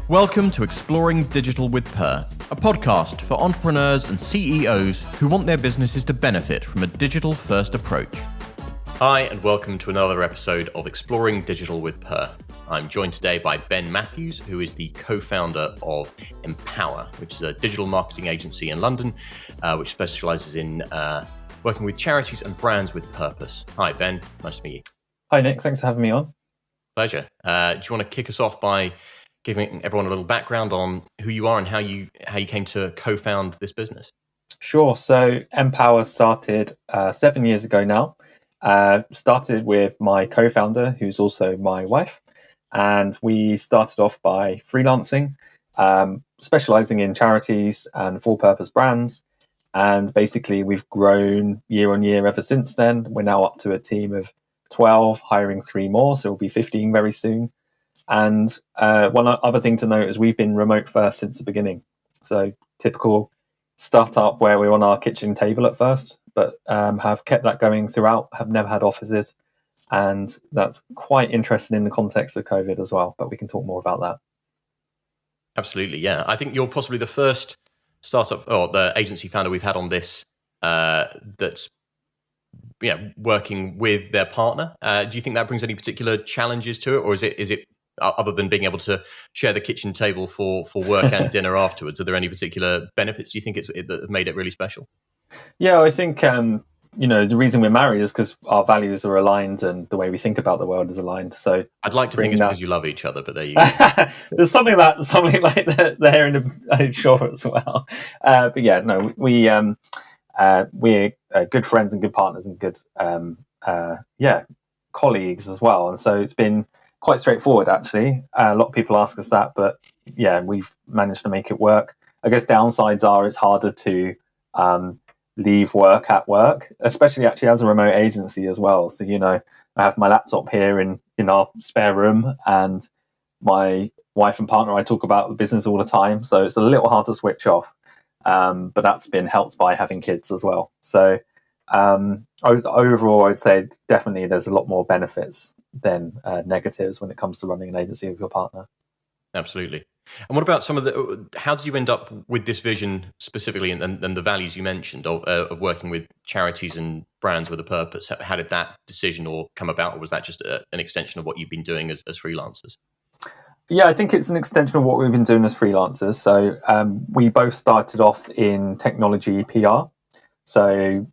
Welcome to Exploring Digital with Purr, a podcast for entrepreneurs and CEOs who want their businesses to benefit from a digital-first approach. Hi, and welcome to another episode of Exploring Digital with Purr. I'm joined today by Ben Matthews, who is the co-founder of Empower, which is a digital marketing agency in London, which specializes in working with charities and brands with purpose. Hi, Ben. Nice to meet you. Hi, Nick. Thanks for having me on. Pleasure. Do you want to kick us off by giving everyone a little background on who you are and how you came to co-found this business? Sure. So Empower started 7 years ago now. Started with my co-founder, who's also my wife. And we started off by freelancing, specializing in charities and for-purpose brands. And basically, we've grown year on year ever since then. We're now up to a team of 12, hiring 3 more. So we'll be 15 very soon. And one other thing to note is we've been remote first since the beginning. So typical startup where we're on our kitchen table at first, but have kept that going throughout, have never had offices. And that's quite interesting in the context of COVID as well, but we can talk more about that. Absolutely, yeah. I think you're possibly the first startup or the agency founder we've had on this that's working with their partner. Do you think that brings any particular challenges to it, or is it other than being able to share the kitchen table for work and dinner afterwards? Are there any particular benefits do you think that have made it really special? Yeah, I think the reason we're married is because our values are aligned and the way we think about the world is aligned. So I'd like to think it's because you love each other, but there you go. There's something like that there in the sure as well. But yeah, no, we're good friends and good partners and good colleagues as well. And so it's been quite straightforward, actually. A lot of people ask us that, but yeah, we've managed to make it work. I guess downsides are it's harder to leave work at work, especially actually as a remote agency as well. So, I have my laptop here in our spare room, and my wife and partner, I talk about the business all the time. So it's a little hard to switch off. But that's been helped by having kids as well. So overall, I'd say definitely there's a lot more benefits than negatives when it comes to running an agency with your partner. Absolutely. And what about how did you end up with this vision specifically and the values you mentioned of working with charities and brands with a purpose? How did that decision all come about, or was that just an extension of what you've been doing as freelancers? Yeah, I think it's an extension of what we've been doing as freelancers. So we both started off in technology PR. So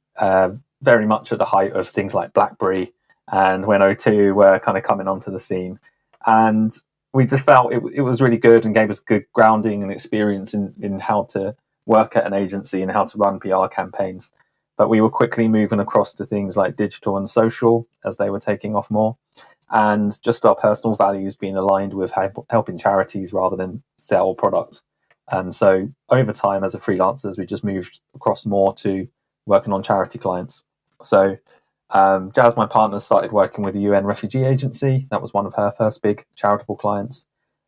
very much at the height of things like BlackBerry and when O2 were kind of coming onto the scene. And we just felt it was really good and gave us good grounding and experience in how to work at an agency and how to run PR campaigns. But we were quickly moving across to things like digital and social as they were taking off more. And just our personal values being aligned with helping charities rather than sell product. And so over time as a freelancers, we just moved across more to working on charity clients. So Jazz, my partner, started working with the UN Refugee Agency. That was one of her first big charitable clients.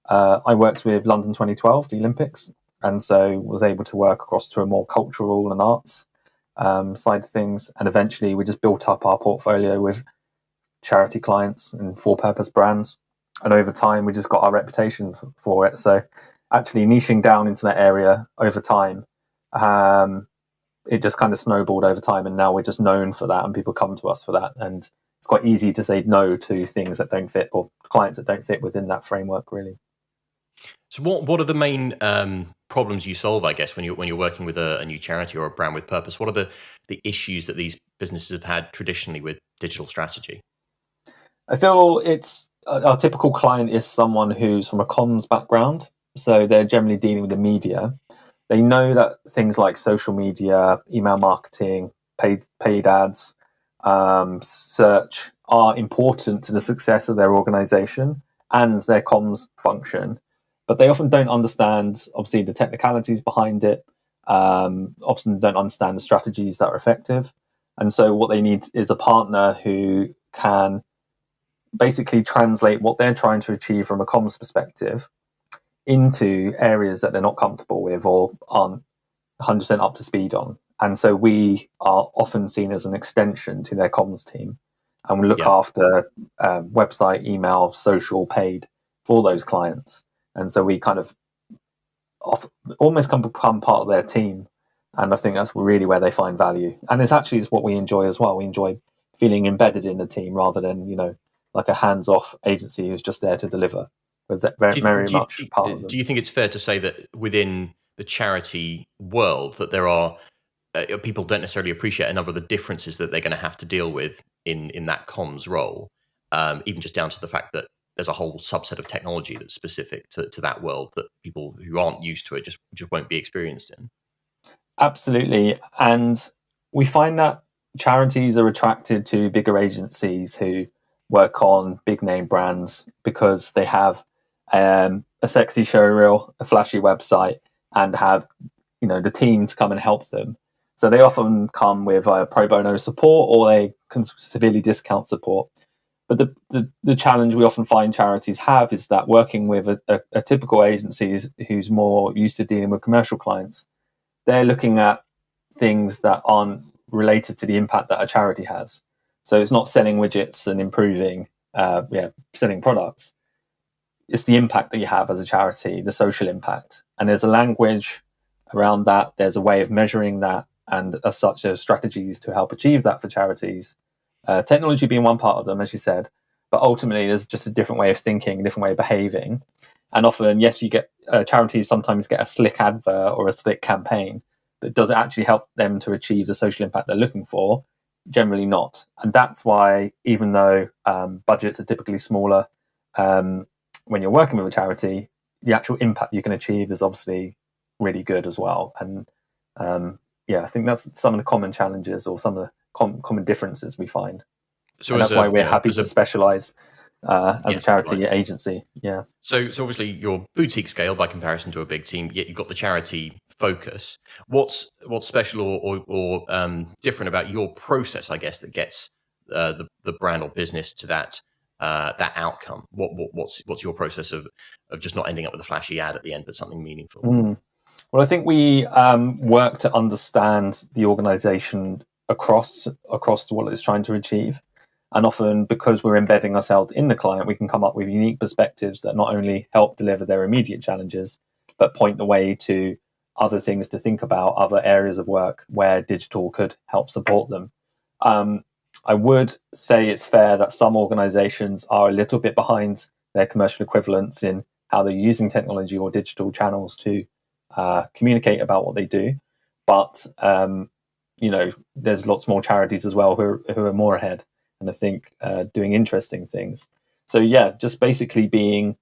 I worked with London 2012, the Olympics, and so was able to work across to a more cultural and arts side of things. And eventually we just built up our portfolio with charity clients and for-purpose brands. And over time, we just got our reputation for it. So actually niching down into that area over time, it just kind of snowballed over time, and now we're just known for that, and people come to us for that. And it's quite easy to say no to things that don't fit or clients that don't fit within that framework, really. So what are the main problems you solve, I guess, when you're working with a new charity or a brand with purpose? What are the issues that these businesses have had traditionally with digital strategy? I feel it's our typical client is someone who's from a comms background, so they're generally dealing with the media. They know that things like social media, email marketing, paid ads, search are important to the success of their organization and their comms function, but they often don't understand, obviously, the technicalities behind it, often don't understand the strategies that are effective. And so what they need is a partner who can basically translate what they're trying to achieve from a comms perspective into areas that they're not comfortable with or aren't 100% up to speed on. And so we are often seen as an extension to their comms team, and we look after website, email, social, paid for those clients. And so we kind of almost become part of their team. And I think that's really where they find value. And it's actually what we enjoy as well. We enjoy feeling embedded in the team rather than, like a hands-off agency who's just there to deliver. But very much part of them. Do you think it's fair to say that within the charity world that there are people don't necessarily appreciate a number of the differences that they're going to have to deal with in that comms role, even just down to the fact that there's a whole subset of technology that's specific to that world that people who aren't used to it just won't be experienced in? Absolutely. And we find that charities are attracted to bigger agencies who work on big name brands because they have a sexy showreel, a flashy website, and have the team to come and help them. So they often come with pro bono support, or they can severely discount support. But the challenge we often find charities have is that working with a typical agency who's more used to dealing with commercial clients, they're looking at things that aren't related to the impact that a charity has. So it's not selling widgets and improving, selling products. It's the impact that you have as a charity, the social impact. And there's a language around that. There's a way of measuring that. And as such, there's strategies to help achieve that for charities. Technology being one part of them, as you said. But ultimately, there's just a different way of thinking, a different way of behaving. And often, yes, you get charities sometimes get a slick advert or a slick campaign, but does it actually help them to achieve the social impact they're looking for? Generally not. And that's why, even though budgets are typically smaller, when you're working with a charity, the actual impact you can achieve is obviously really good as well. And I think that's some of the common challenges or some of the common differences we find. So and that's why we're happy to specialize as a charity agency. Yeah. So obviously you're boutique scale by comparison to a big team, yet you've got the charity focus. What's special or different about your process, I guess, that gets the brand or business to that outcome? What's your process of just not ending up with a flashy ad at the end, but something meaningful? Well, I think we work to understand the organization across what it's trying to achieve. And often, because we're embedding ourselves in the client, we can come up with unique perspectives that not only help deliver their immediate challenges, but point the way to other things to think about, other areas of work where digital could help support them. I would say it's fair that some organizations are a little bit behind their commercial equivalents in how they're using technology or digital channels to communicate about what they do. But, there's lots more charities as well who are more ahead. And I think doing interesting things. So just basically being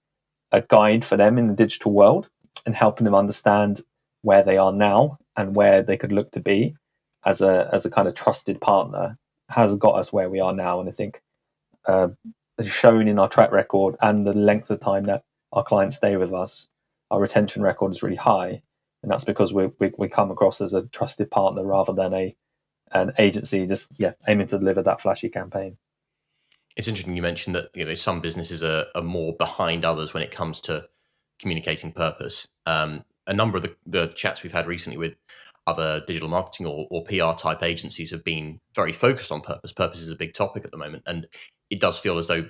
a guide for them in the digital world and helping them understand where they are now and where they could look to be as a kind of trusted partner has got us where we are now. And I think as shown in our track record and the length of time that our clients stay with us, our retention record is really high. And that's because we come across as a trusted partner rather than an agency just aiming to deliver that flashy campaign. It's interesting you mentioned that some businesses are more behind others when it comes to communicating purpose. A number of the chats we've had recently with other digital marketing or PR type agencies have been very focused on purpose. Purpose is a big topic at the moment, and it does feel as though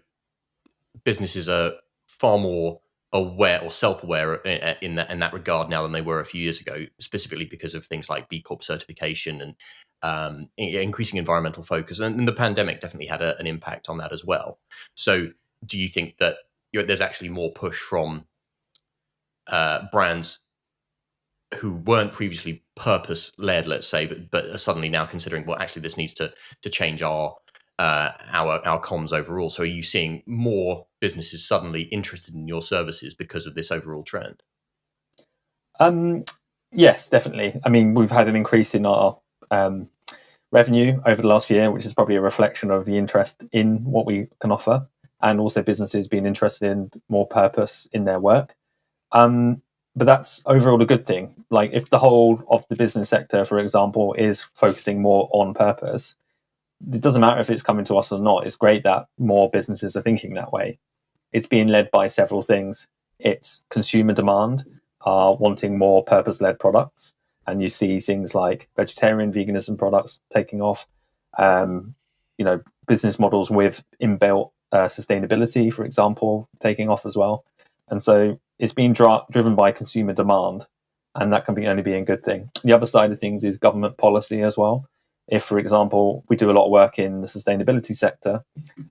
businesses are far more aware or self-aware in that regard now than they were a few years ago, specifically because of things like B Corp certification and increasing environmental focus. And the pandemic definitely had an impact on that as well. So do you think that there's actually more push from brands who weren't previously purpose-led, let's say, but are suddenly now considering, well, actually, this needs to change our comms overall? So are you seeing more businesses suddenly interested in your services because of this overall trend? Yes, definitely. I mean, we've had an increase in our revenue over the last year, which is probably a reflection of the interest in what we can offer, and also businesses being interested in more purpose in their work. But that's overall a good thing. Like if the whole of the business sector, for example, is focusing more on purpose, it doesn't matter if it's coming to us or not. It's great that more businesses are thinking that way. It's being led by several things. It's consumer demand, wanting more purpose-led products. And you see things like vegetarian, veganism products taking off, business models with inbuilt sustainability, for example, taking off as well. And so it's being driven by consumer demand, and that can be only be a good thing. The other side of things is government policy as well. If, for example, we do a lot of work in the sustainability sector,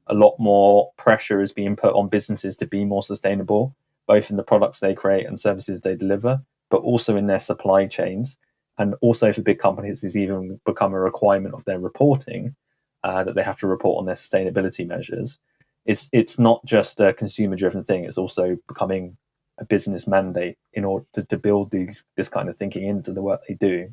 a lot more pressure is being put on businesses to be more sustainable, both in the products they create and services they deliver, but also in their supply chains. And also for big companies, it's even become a requirement of their reporting that they have to report on their sustainability measures. It's not just a consumer-driven thing; it's also becoming a business mandate in order to build this kind of thinking into the work they do.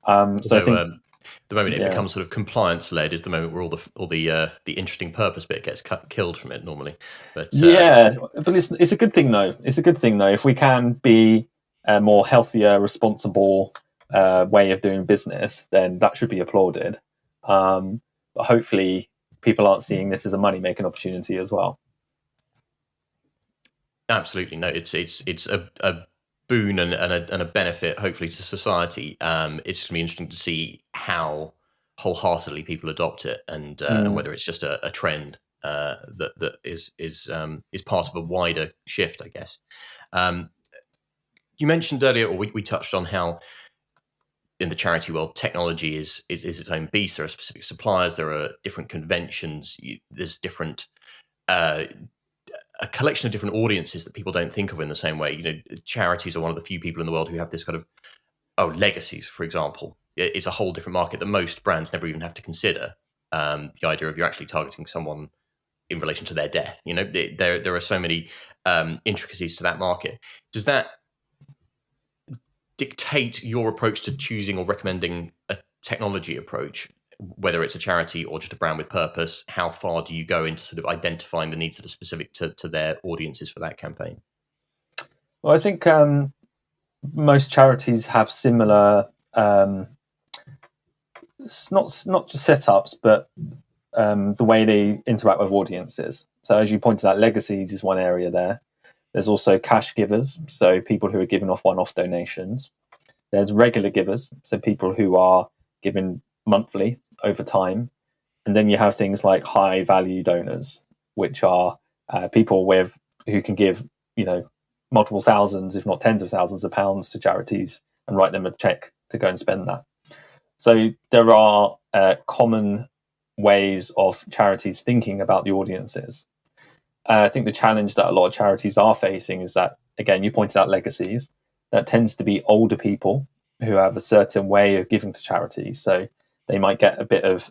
So I think the moment it becomes sort of compliance led is the moment where all the interesting purpose bit gets killed from it normally. But but it's a good thing though. It's a good thing though if we can be a more healthier, responsible way of doing business, then that should be applauded. But hopefully, people aren't seeing this as a money making opportunity as well. Absolutely, no. It's a boon and a benefit, hopefully, to society. It's going to be interesting to see how wholeheartedly people adopt it, and whether it's just a trend that is part of a wider shift, I guess. You mentioned earlier, or we touched on how in the charity world, technology is its own beast. There are specific suppliers, there are different conventions, there's different a collection of different audiences that people don't think of in the same way. You know, charities are one of the few people in the world who have this kind of legacies, for example. It's a whole different market that most brands never even have to consider. The idea of you're actually targeting someone in relation to their death. You know, there are so many intricacies to that market. Does that dictate your approach to choosing or recommending a technology approach, whether it's a charity or just a brand with purpose? How far do you go into sort of identifying the needs that are specific to their audiences for that campaign? Well, I think most charities have similar, not just setups, but the way they interact with audiences. So as you pointed out, legacies is one area there. There's also cash givers, so people who are giving off one-off donations. There's regular givers, so people who are giving monthly over time. And then you have things like high-value donors, which are people who can give, multiple thousands, if not tens of thousands of pounds to charities and write them a check to go and spend that. So there are common ways of charities thinking about the audiences. I think the challenge that a lot of charities are facing is that, again, you pointed out legacies. That tends to be older people who have a certain way of giving to charities. So they might get a bit of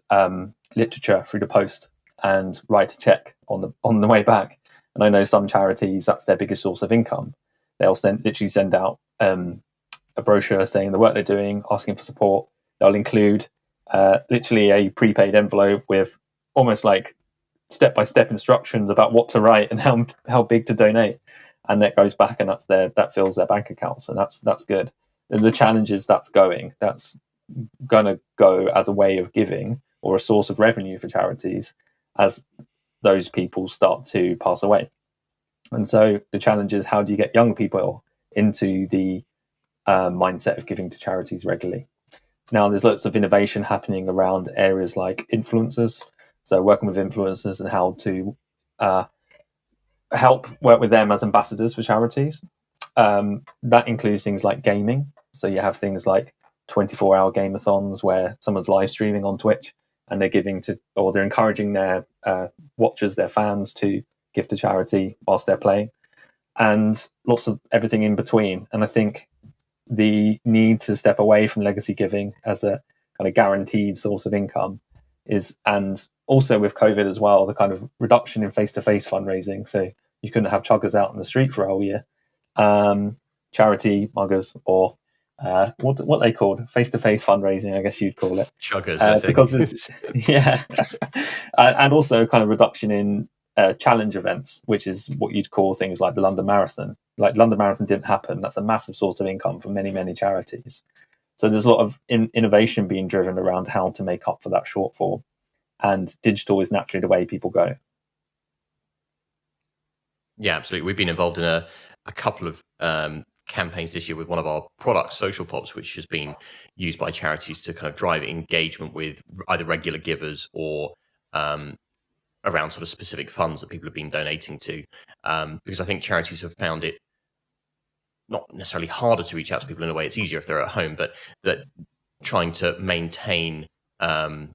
literature through the post and write a check on the way back. And I know some charities, that's their biggest source of income. They'll literally send out a brochure saying the work they're doing, asking for support. They'll include literally a prepaid envelope with almost like step-by-step instructions about what to write and how big to donate, and that goes back and that fills their bank accounts, and that's good. The challenge is that's going to go as a way of giving or a source of revenue for charities as those people start to pass away. And so the challenge is, how do you get young people into the mindset of giving to charities regularly? Now, there's lots of innovation happening around areas like influencers. So working with influencers and how to help work with them as ambassadors for charities. That includes things like gaming. So you have things like 24-hour game-a-thons where someone's live streaming on Twitch and they're encouraging their watchers, their fans, to give to charity whilst they're playing, and lots of everything in between. And I think the need to step away from legacy giving as a kind of guaranteed source of income and also with COVID as well, the kind of reduction in face-to-face fundraising. So you couldn't have chuggers out in the street for a whole year. Charity muggers, or what they called face-to-face fundraising, I guess you'd call it. Chuggers, I think. Because yeah, and also kind of reduction in challenge events, which is what you'd call things like the London Marathon. Like London Marathon didn't happen. That's a massive source of income for many, many charities. So there's a lot of innovation being driven around how to make up for that shortfall, and digital is naturally the way people go. Yeah, absolutely. We've been involved in a couple of campaigns this year with one of our products, Social Pops, which has been used by charities to kind of drive engagement with either regular givers or around sort of specific funds that people have been donating to. Because I think charities have found it not necessarily harder to reach out to people in a way. It's easier if they're at home, but that trying to maintain the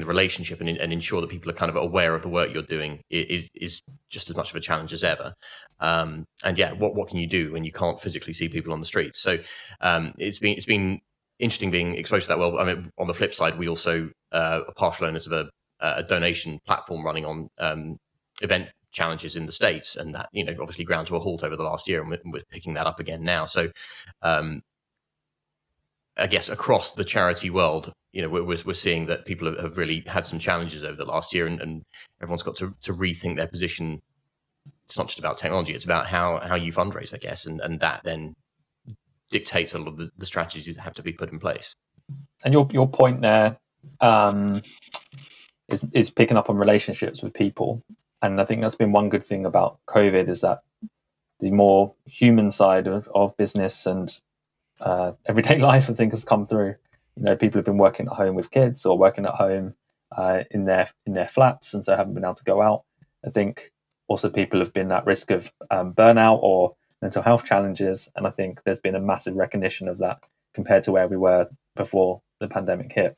relationship and ensure that people are kind of aware of the work you're doing is just as much of a challenge as ever. And yeah, what can you do when you can't physically see people on the streets? So it's been interesting being exposed to that. Well, I mean, on the flip side, we also are partial owners of a donation platform running on event challenges in the States, and that obviously ground to a halt over the last year, and we're picking that up again now. So I guess across the charity world, we're seeing that people have really had some challenges over the last year, and everyone's got to rethink their position. It's not just about technology; it's about how you fundraise, I guess, and that then dictates a lot of the strategies that have to be put in place. And your point there is picking up on relationships with people, and I think that's been one good thing about COVID is that the more human side of business and everyday life, I think, has come through. People have been working at home with kids or working at home in their flats, and so haven't been able to go out. I think also people have been at risk of burnout or mental health challenges, and I think there's been a massive recognition of that compared to where we were before the pandemic hit.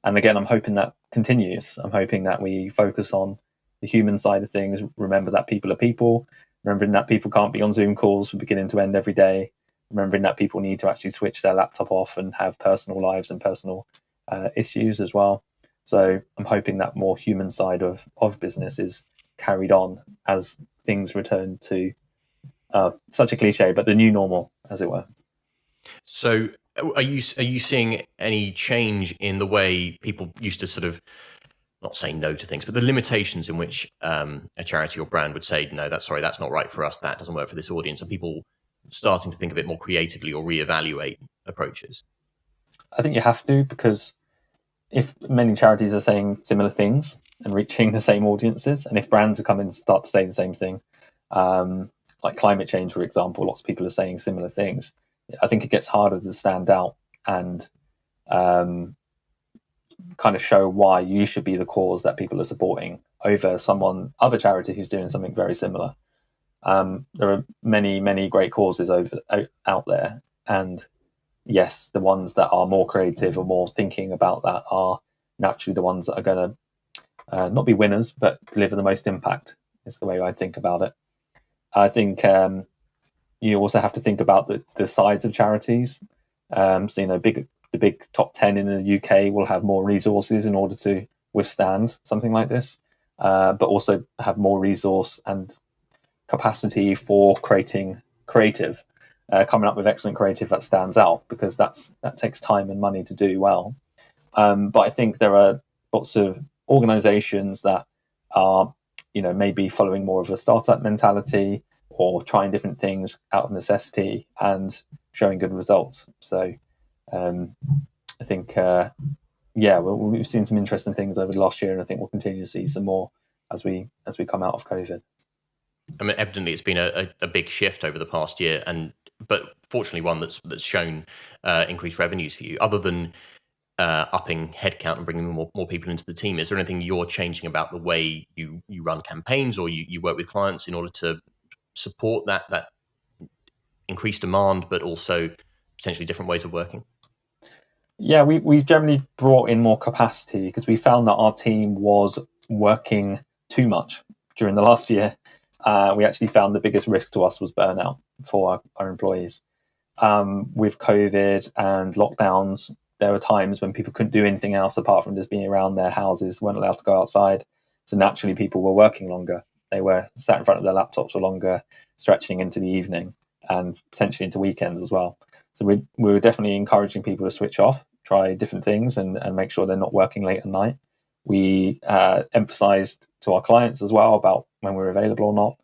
And again, I'm hoping that continues. I'm hoping that we focus on the human side of things, remember that people are people, remembering that people can't be on Zoom calls from beginning to end every day, remembering that people need to actually switch their laptop off and have personal lives and personal issues as well. So I'm hoping that more human side of business is carried on as things return to such a cliche, but the new normal, as it were. So are you seeing any change in the way people used to sort of not say no to things, but the limitations in which a charity or brand would say, no, that's not right for us. That doesn't work for this audience. Are people starting to think a bit more creatively or reevaluate approaches? I think you have to, because if many charities are saying similar things and reaching the same audiences, and if brands are coming and start to say the same thing, like climate change, for example, lots of people are saying similar things. I think it gets harder to stand out and kind of show why you should be the cause that people are supporting over other charity who's doing something very similar. There are many great causes out there, and yes, the ones that are more creative or more thinking about that are naturally the ones that are going to not be winners, but deliver the most impact, is the way I think about it. I think you also have to think about the size of charities. So, the big top 10 in the UK will have more resources in order to withstand something like this, but also have more resource and capacity for creating creative, coming up with excellent creative that stands out, because that takes time and money to do well. But I think there are lots of organizations that are, maybe following more of a startup mentality or trying different things out of necessity and showing good results. So I think, we've seen some interesting things over the last year, and I think we'll continue to see some more as we come out of COVID. I mean, evidently, it's been a big shift over the past year, but fortunately, one that's shown increased revenues for you. Other than upping headcount and bringing more people into the team, is there anything you're changing about the way you run campaigns or you work with clients in order to support that increased demand, but also potentially different ways of working? Yeah, we've generally brought in more capacity because we found that our team was working too much during the last year. We actually found the biggest risk to us was burnout for our employees. With COVID and lockdowns, there were times when people couldn't do anything else apart from just being around their houses, weren't allowed to go outside. So naturally, people were working longer. They were sat in front of their laptops for longer, stretching into the evening and potentially into weekends as well. So we were definitely encouraging people to switch off, try different things, and make sure they're not working late at night. We emphasized to our clients as well about when we're available or not.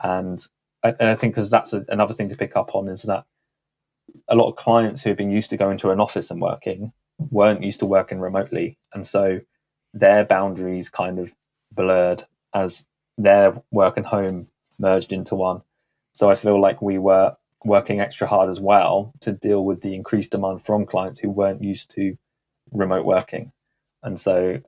And I think because that's another thing to pick up on is that a lot of clients who have been used to going to an office and working weren't used to working remotely. And so their boundaries kind of blurred as their work and home merged into one. So I feel like we were working extra hard as well to deal with the increased demand from clients who weren't used to remote working. And so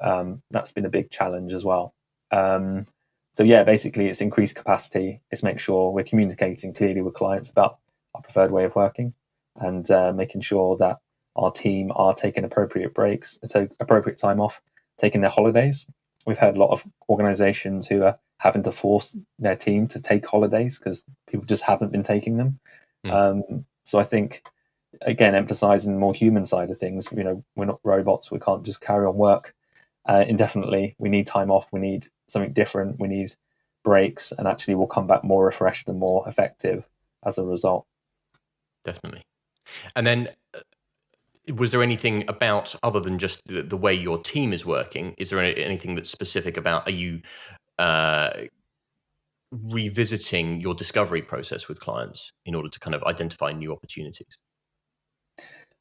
that's been a big challenge as well. So yeah, basically it's increased capacity. It's make sure we're communicating clearly with clients about our preferred way of working, and making sure that our team are taking appropriate breaks, appropriate time off, taking their holidays. We've had a lot of organizations who are having to force their team to take holidays because people just haven't been taking them. So I think, again, emphasizing the more human side of things, we're not robots. We can't just carry on work indefinitely. We need time off. We need something different. We need breaks, and actually we'll come back more refreshed and more effective as a result. Definitely. And then was there anything about, other than just the way your team is working, is there anything that's specific about, are you revisiting your discovery process with clients in order to kind of identify new opportunities?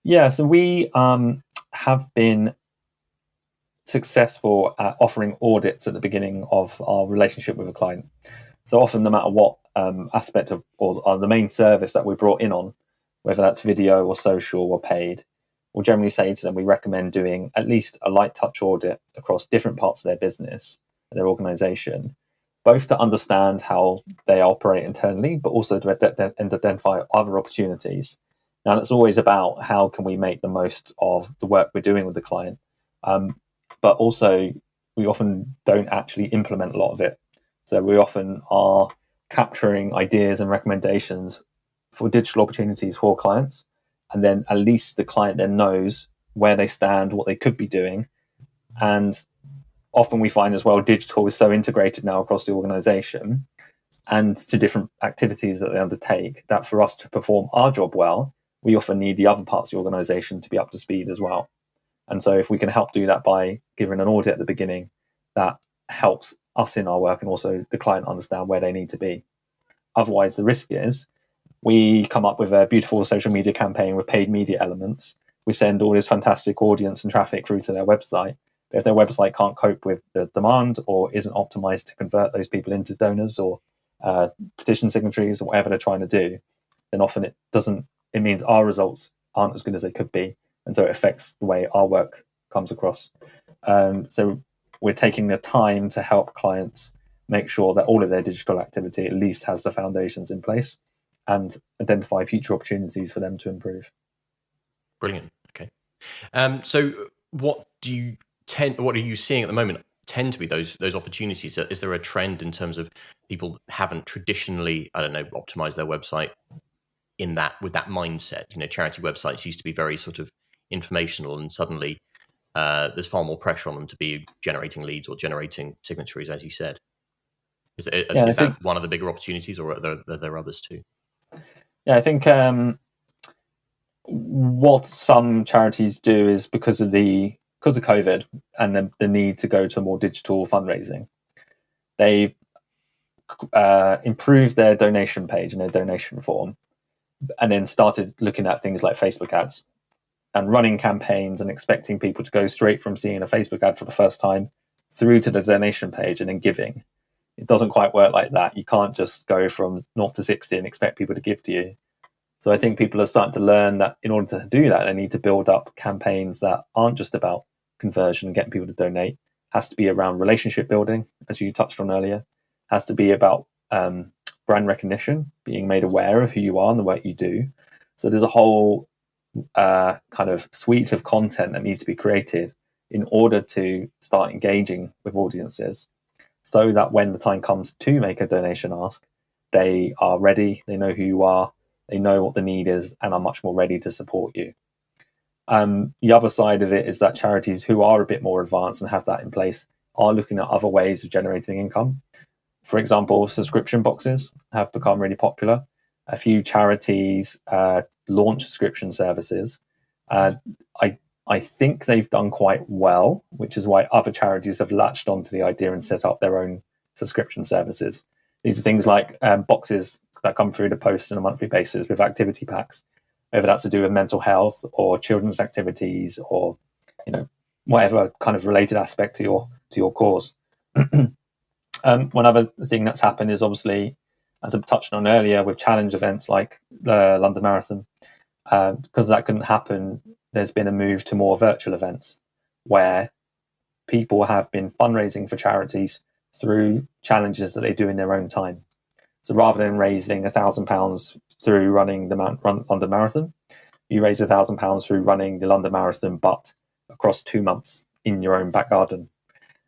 Yeah, so we have been successful at offering audits at the beginning of our relationship with a client. So often, no matter what aspect of or the main service that we're brought in on, whether that's video or social or paid, we'll generally say to them we recommend doing at least a light touch audit across different parts of their business, their organization, both to understand how they operate internally, but also to identify other opportunities. Now, it's always about how can we make the most of the work we're doing with the client, but also we often don't actually implement a lot of it. So we often are capturing ideas and recommendations for digital opportunities for clients, and then at least the client then knows where they stand, what they could be doing. And often we find as well, digital is so integrated now across the organization and to different activities that they undertake, that for us to perform our job well, we often need the other parts of the organization to be up to speed as well. And so if we can help do that by giving an audit at the beginning, that helps us in our work and also the client understand where they need to be. Otherwise, the risk is we come up with a beautiful social media campaign with paid media elements. We send all this fantastic audience and traffic through to their website. But if their website can't cope with the demand or isn't optimized to convert those people into donors or petition signatories or whatever they're trying to do, then often it means our results aren't as good as they could be. And so it affects the way our work comes across. So we're taking the time to help clients make sure that all of their digital activity at least has the foundations in place and identify future opportunities for them to improve. Brilliant. Okay. So what are you seeing at the moment tend to be those opportunities? Is there a trend in terms of people haven't traditionally, optimized their website with that mindset? Charity websites used to be very sort of informational, and suddenly there's far more pressure on them to be generating leads or generating signatories, as you said. Is that one of the bigger opportunities, or are there others too? Yeah, I think what some charities do is because of COVID and the need to go to a more digital fundraising, they've improved their donation page and their donation form, and then started looking at things like Facebook ads and running campaigns and expecting people to go straight from seeing a Facebook ad for the first time through to the donation page and then giving. It doesn't quite work like that. You can't just go from 0 to 60 and expect people to give to you. So I think people are starting to learn that in order to do that, they need to build up campaigns that aren't just about conversion and getting people to donate. It has to be around relationship building, as you touched on earlier. It has to be about brand recognition, being made aware of who you are and the work you do. So there's a whole kind of suite of content that needs to be created in order to start engaging with audiences, so that when the time comes to make a donation ask, they are ready, they know who you are, they know what the need is, and are much more ready to support you. The other side of it is that charities who are a bit more advanced and have that in place are looking at other ways of generating income. For example, subscription boxes have become really popular. A few charities launch subscription services. I think they've done quite well, which is why other charities have latched onto the idea and set up their own subscription services. These are things like boxes that come through the post on a monthly basis with activity packs, whether that's to do with mental health or children's activities or whatever kind of related aspect to your cause. One other thing that's happened is obviously, as I touched on earlier, with challenge events like the London Marathon, because that couldn't happen, there's been a move to more virtual events where people have been fundraising for charities through challenges that they do in their own time. So rather than raising £1,000 through running the London Marathon. You raise £1,000 through running the London Marathon, but across 2 months in your own back garden.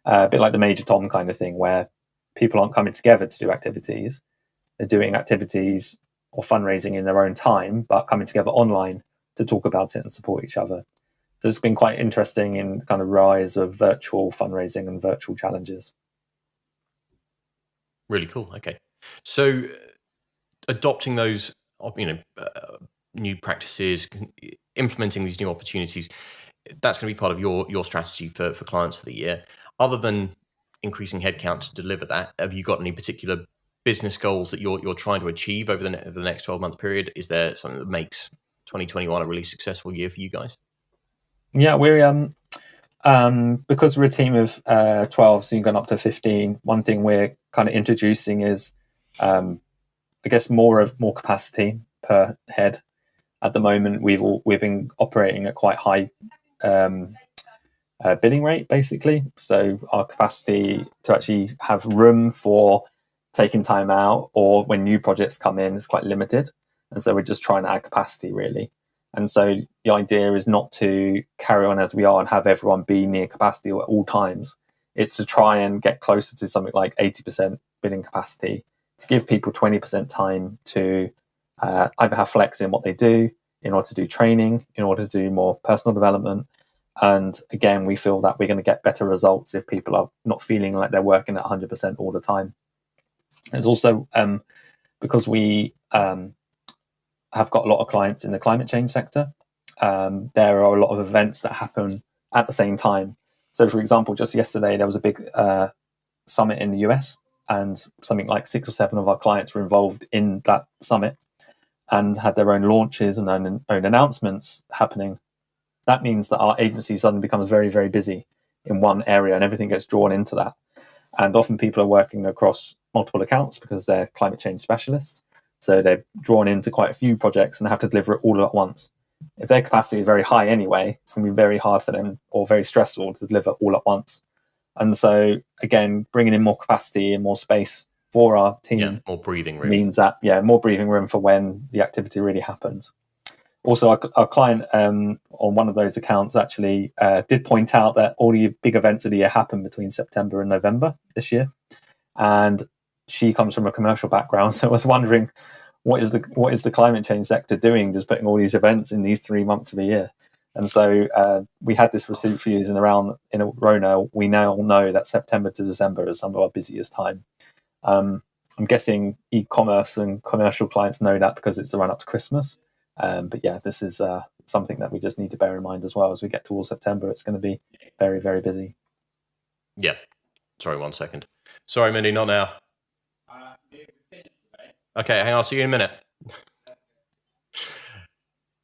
A bit like the Major Tom kind of thing, where people aren't coming together to do activities. They're doing activities or fundraising in their own time, but coming together online to talk about it and support each other. So it's been quite interesting in the kind of rise of virtual fundraising and virtual challenges. Really cool. Okay. So adopting those, new practices, implementing these new opportunities, that's going to be part of your strategy for clients for the year. Other than increasing headcount to deliver that, have you got any particular business goals that you're trying to achieve over the next 12-month period? Is there something that makes 2021 a really successful year for you guys? Yeah, we're because we're a team of 12, so you've gone up to 15. One thing we're kind of introducing is, I guess, more capacity per head. At the moment, we've been operating at quite high billing rate, basically. So our capacity to actually have room for taking time out or when new projects come in is quite limited. And so we're just trying to add capacity, really. And so the idea is not to carry on as we are and have everyone be near capacity at all times. It's to try and get closer to something like 80% billing capacity, to give people 20% time to either have flex in what they do, in order to do training, in order to do more personal development. And again, we feel that we're going to get better results if people are not feeling like they're working at 100% all the time. It's also because we have got a lot of clients in the climate change sector. There are a lot of events that happen at the same time. So, for example, just yesterday, there was a big summit in the US, and something like 6 or 7 of our clients were involved in that summit and had their own launches and own announcements happening. That means that our agency suddenly becomes very, very busy in one area and everything gets drawn into that. And often people are working across multiple accounts because they're climate change specialists. So they're drawn into quite a few projects and have to deliver it all at once. If their capacity is very high anyway, it's going to be very hard for them or very stressful to deliver all at once. And so, again, bringing in more capacity and more space for our team more breathing room means that, more breathing room for when the activity really happens. Also, our client on one of those accounts actually did point out that all the big events of the year happen between September and November this year. And she comes from a commercial background, so I was wondering, what is the climate change sector doing, just putting all these events in these 3 months of the year? And so we had this for years, and around in a row now, we now know that September to December is some of our busiest time. I'm guessing e-commerce and commercial clients know that because it's the run up to Christmas. But yeah, this is something that we just need to bear in mind as well. As we get towards September, it's going to be very, very busy. Yeah. Sorry, 1 second. Sorry, Mindy, not now. Okay, hang on, I'll see you in a minute.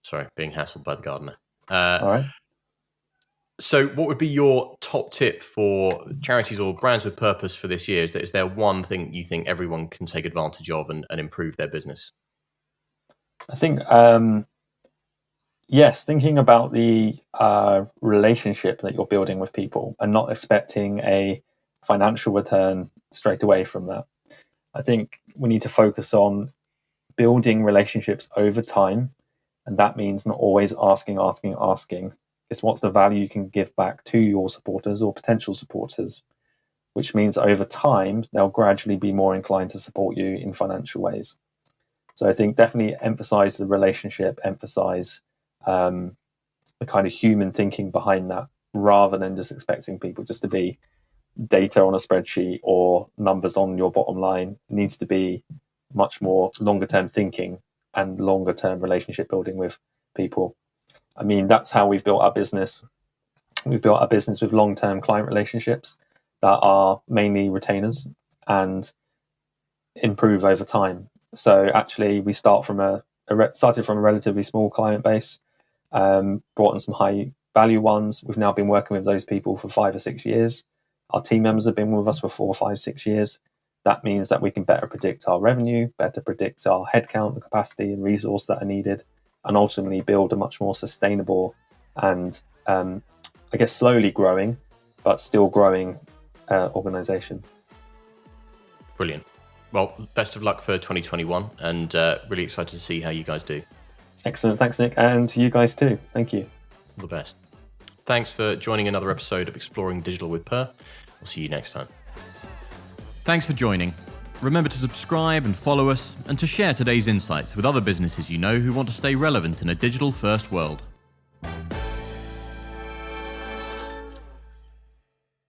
Sorry, being hassled by the gardener. All right. So what would be your top tip for charities or brands with purpose for this year? Is there one thing you think everyone can take advantage of and improve their business? I think, yes, thinking about the relationship that you're building with people and not expecting a financial return straight away from that. I think we need to focus on building relationships over time. And that means not always asking. It's what's the value you can give back to your supporters or potential supporters, which means over time, they'll gradually be more inclined to support you in financial ways. So I think definitely emphasize the relationship, emphasize the kind of human thinking behind that, rather than just expecting people just to be data on a spreadsheet or numbers on your bottom line. It needs to be much more longer term thinking and longer term relationship building with people. I mean, that's how we've built our business. We've built our business with long term client relationships that are mainly retainers and improve over time. So actually, we started from a relatively small client base, brought in some high value ones. We've now been working with those people for 5 or 6 years. Our team members have been with us for 4, 5, 6 years. That means that we can better predict our revenue, better predict our headcount, the capacity and resource that are needed, and ultimately build a much more sustainable and, I guess, slowly growing, but still growing organization. Brilliant. Well, best of luck for 2021 and really excited to see how you guys do. Excellent. Thanks, Nick. And to you guys too. Thank you. All the best. Thanks for joining another episode of Exploring Digital with Purr. We'll see you next time. Thanks for joining. Remember to subscribe and follow us and to share today's insights with other businesses you know who want to stay relevant in a digital-first world.